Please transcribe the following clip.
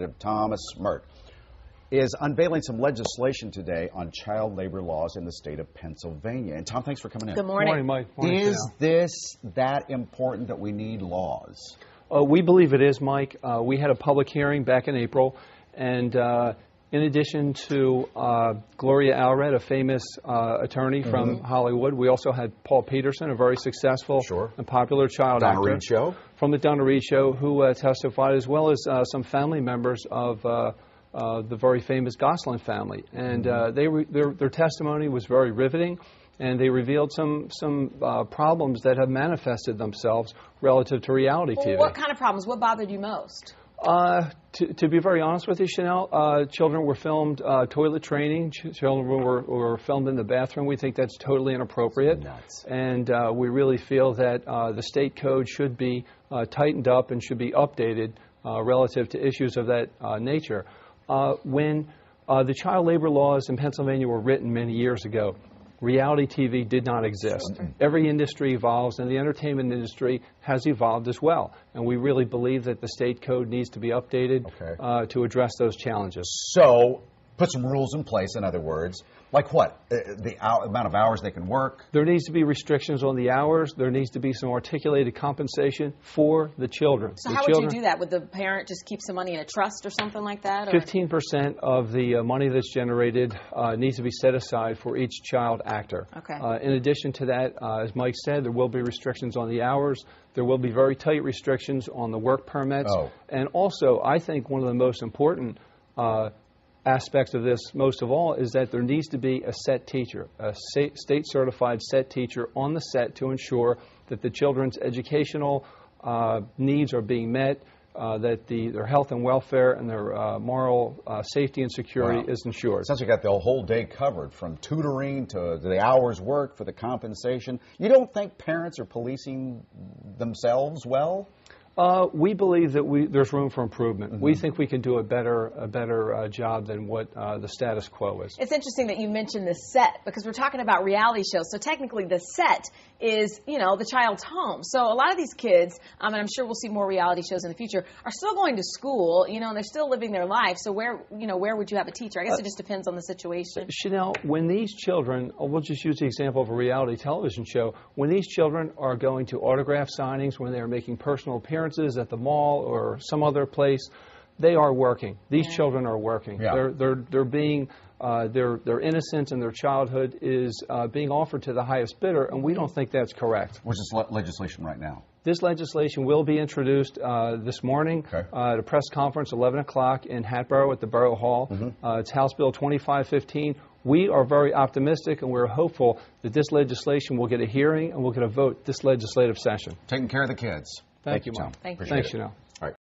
Representative Thomas Mert is unveiling some legislation today on child labor laws in the state of Pennsylvania. And Tom, thanks for coming in. Good morning. Good morning, Mike. Morning, Is this that important that we need laws? We believe it is, Mike. We had a public hearing back in April, and in addition to Gloria Allred, a famous attorney from Hollywood, we also had Paul Peterson, a very successful and popular child Donna actor Reed Show? From the Donna Reed Show, who testified, as well as some family members of the very famous Gosselins family. And their testimony was very riveting, and they revealed some problems that have manifested themselves relative to reality TV. What kind of problems? What bothered you most? To be very honest with you, Chanel, children were filmed toilet training. Children were filmed in the bathroom. We think that's totally inappropriate. Nuts. And we really feel that the state code should be tightened up and should be updated relative to issues of that nature. When the child labor laws in Pennsylvania were written many years ago, reality TV did not exist. Every industry evolves, and the entertainment industry has evolved as well. And we really believe that the state code needs to be updated to address those challenges. So, put some rules in place, in other words. Like what? The amount of hours they can work? There needs to be restrictions on the hours. There needs to be some articulated compensation for the children. So how would you do that? Would the parent just keep some money in a trust or something like that? 15% of the money that's generated needs to be set aside for each child actor. Okay. In addition to that, as Mike said, there will be restrictions on the hours. There will be very tight restrictions on the work permits. And also, I think one of the most important aspects of this, most of all, is that there needs to be a set teacher, a state-certified set teacher on the set to ensure that the children's educational needs are being met, that their health and welfare and their moral safety and security is ensured. Since you got the whole day covered, from tutoring to the hours worked for the compensation, you don't think parents are policing themselves well? We believe that there's room for improvement. We think we can do a better job than what the status quo is. It's interesting that you mentioned the set, because we're talking about reality shows. So technically the set is, the child's home. So a lot of these kids, and I'm sure we'll see more reality shows in the future, are still going to school, and they're still living their life. So where would you have a teacher? I guess it just depends on the situation. Chanel, when these children, we'll just use the example of a reality television show, when these children are going to autograph signings, when they're making personal appearances at the mall or some other place, they are working. These children are working. They're being their innocence and their childhood is being offered to the highest bidder, and we don't think that's correct. Where's this legislation right now? This legislation will be introduced this morning at a press conference, 11 o'clock in Hatboro at the Borough Hall. It's House Bill 2515. We are very optimistic, and we're hopeful that this legislation will get a hearing and we'll get a vote this legislative session. Taking care of the kids. Thank you, Tom. Mike. Thank you. Thanks, Chanel. All right.